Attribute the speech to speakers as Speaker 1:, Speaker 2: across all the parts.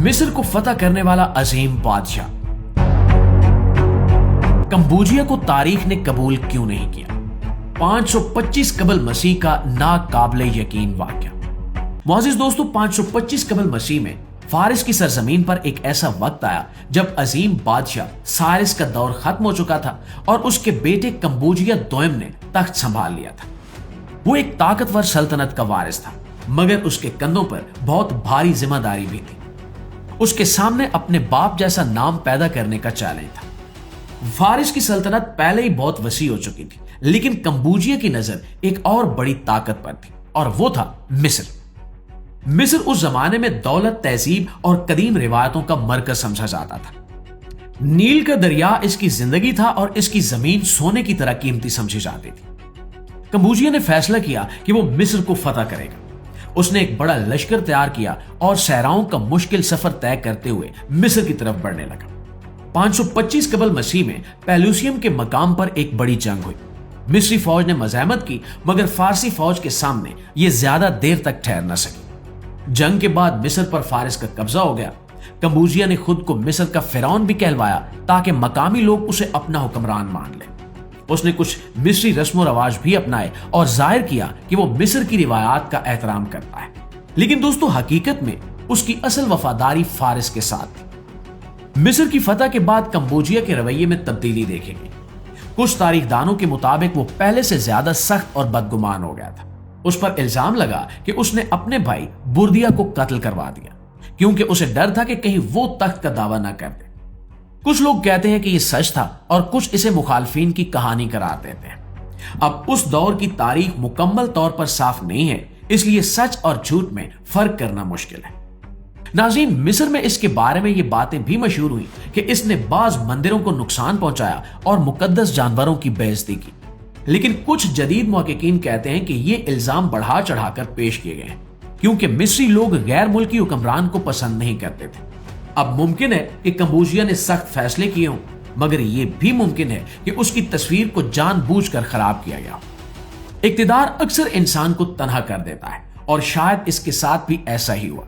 Speaker 1: मिस्र को फतह करने वाला अजीम बादशाह। कंबोजिया को तारीख ने कबूल क्यों नहीं किया? 525 कबल मसीह का नाकाबिले यकीन वाकया। मुअज़्ज़िज़ दोस्तों, 525 कबल मसीह में फारिस की सरजमीन पर एक ऐसा वक्त आया जब अजीम बादशाह साइरस का दौर खत्म हो चुका था और उसके बेटे कंबोजिया दोयम ने तख्त संभाल लिया था। वो एक ताकतवर सल्तनत का वारिस था, मगर उसके कंधों पर बहुत भारी जिम्मेदारी भी थी। उसके सामने अपने बाप जैसा नाम पैदा करने का चैलेंज था। फारिस की सल्तनत पहले ही बहुत वसी हो चुकी थी, लेकिन कंबोजिया की नजर एक और बड़ी ताकत पर थी और वो था मिस्र। मिस्र उस जमाने में दौलत, तहजीब और कदीम रिवायतों का मरकज समझा जाता था। नील का दरिया इसकी जिंदगी था और इसकी जमीन सोने की तरह कीमती समझी जाती थी। कंबोजिया ने फैसला किया कि वो मिस्र को फतह करेगा। उसने एक बड़ा लश्कर तैयार किया और सहराओं का मुश्किल सफर तय करते हुए मिस्र की तरफ बढ़ने लगा। 525 कबल मसीह में पेलुसियम के मकाम पर एक बड़ी जंग हुई। मिस्री फौज ने मज़ाहमत की, मगर फारसी फौज के सामने यह ज्यादा देर तक ठहर न सकी। जंग के बाद मिस्र पर फारिस का कब्जा हो गया। कंबोजिया ने खुद को मिस्र का फिरौन भी कहलवाया ताकि मकामी लोग उसे अपना हुक्मरान मान लें। उसने कुछ मिस्री रस्म रवाज भी अपनाए और जाहिर किया कि वो मिस्र की रिवायात का एहतराम करता है। लेकिन दोस्तों, हकीकत में उसकी असल वफादारी फारिस के साथ थी। मिस्र की फतह के बाद कंबोजिया के रवैये में तब्दीली देखेंगे। कुछ तारीखदानों के मुताबिक वो पहले से ज्यादा सख्त और बदगुमान हो गया था। उस पर इल्जाम लगा कि उसने अपने भाई बुर्दिया को कत्ल करवा दिया, क्योंकि उसे डर था कि कहीं वो तख्त का दावा न कर दे। कुछ लोग कहते हैं कि यह सच था और कुछ इसे मुखालफिन की कहानी करार देते हैं। अब उस दौर की तारीख मुकम्मल तौर पर साफ नहीं है, इसलिए सच और झूठ में फर्क करना मुश्किल है। नाज़रीन, मिस्र में इसके बारे में ये बातें भी मशहूर हुई कि इसने बाज मंदिरों को नुकसान पहुंचाया और मुकद्दस जानवरों की बेइज्जती की। लेकिन कुछ जदीद मुहक्किकीन कहते हैं कि ये इल्जाम बढ़ा चढ़ाकर पेश किए गए हैं, क्योंकि मिस्री लोग गैर मुल्की हुक्मरान को पसंद नहीं करते थे। अब मुमकिन है कि कंबोजिया ने सख्त फैसले किए हों, मगर यह भी मुमकिन है कि उसकी तस्वीर को जानबूझकर खराब किया गया। इक्तिदार अक्सर इंसान को तन्हा कर देता है और शायद इसके साथ भी ऐसा ही हुआ।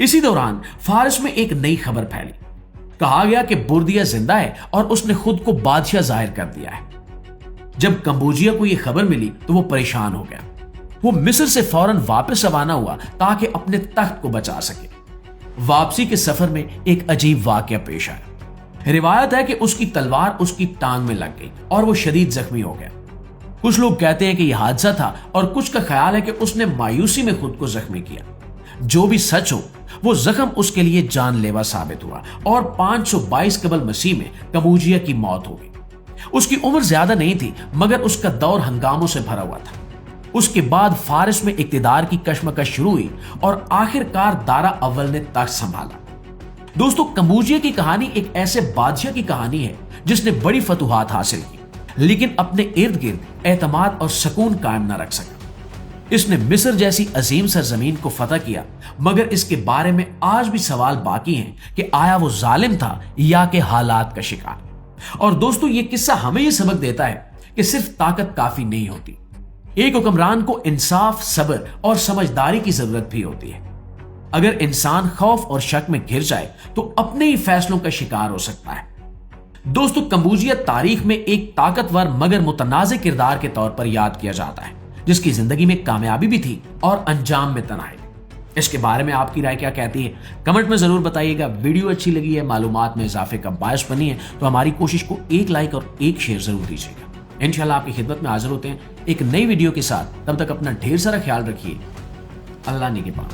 Speaker 1: इसी दौरान फारिस में एक नई खबर फैली। कहा गया कि बुर्दिया जिंदा है और उसने खुद को बादशाह जाहिर कर दिया है। जब कंबोजिया को यह खबर मिली तो वो परेशान हो गया। वो मिस्र से फौरन वापस रवाना हुआ ताकि अपने तख्त को बचा सके। वापसी के सफर में एक अजीब वाकया पेश आया। रिवायत है कि उसकी तलवार उसकी टांग में लग गई और वो शदीद जख्मी हो गया। कुछ लोग कहते हैं कि यह हादसा था और कुछ का ख्याल है कि उसने मायूसी में खुद को जख्मी किया। जो भी सच हो, वो जख्म उसके लिए जानलेवा साबित हुआ और 522 कबल मसीह में कंबोजिया की मौत हो गई। उसकी उम्र ज्यादा नहीं थी, मगर उसका दौर हंगामों से भरा हुआ था। उसके बाद फारिस में इक्तिदार की कशमकश शुरू हुई और आखिरकार दारा अव्वल ने तख्त संभाला। दोस्तों, कंबोजिया की कहानी एक ऐसे बादशाह की कहानी है जिसने बड़ी फतूहात हासिल की, लेकिन अपने इर्द गिर्द एतमाद और सुकून कायम न रख सका। इसने मिस्र जैसी अजीम सरजमीन को फतह किया, मगर इसके बारे में आज भी सवाल बाकी हैं कि आया वो जालिम था या कि हालात का शिकार। और दोस्तों, ये किस्सा हमें यह सबक देता है कि सिर्फ ताकत काफी नहीं होती। एक हुक्मरान को इंसाफ, सब्र और समझदारी की जरूरत भी होती है। अगर इंसान खौफ और शक में घिर जाए तो अपने ही फैसलों का शिकार हो सकता है। दोस्तों, कंबोजिया तारीख में एक ताकतवर मगर मुतनाज़े किरदार के तौर पर याद किया जाता है, जिसकी जिंदगी में कामयाबी भी थी और अंजाम में तनाई। इसके बारे में आपकी राय क्या कहती है? कमेंट में जरूर बताइएगा। वीडियो अच्छी लगी है, मालूमात में इजाफे का बायस बनी है, तो हमारी कोशिश को एक लाइक और एक शेयर जरूर दीजिएगा। इंशाल्लाह आपकी खिदमत में हाजिर होते हैं एक नई वीडियो के साथ। तब तक अपना ढेर सारा ख्याल रखिए। अल्लाह निगहबान।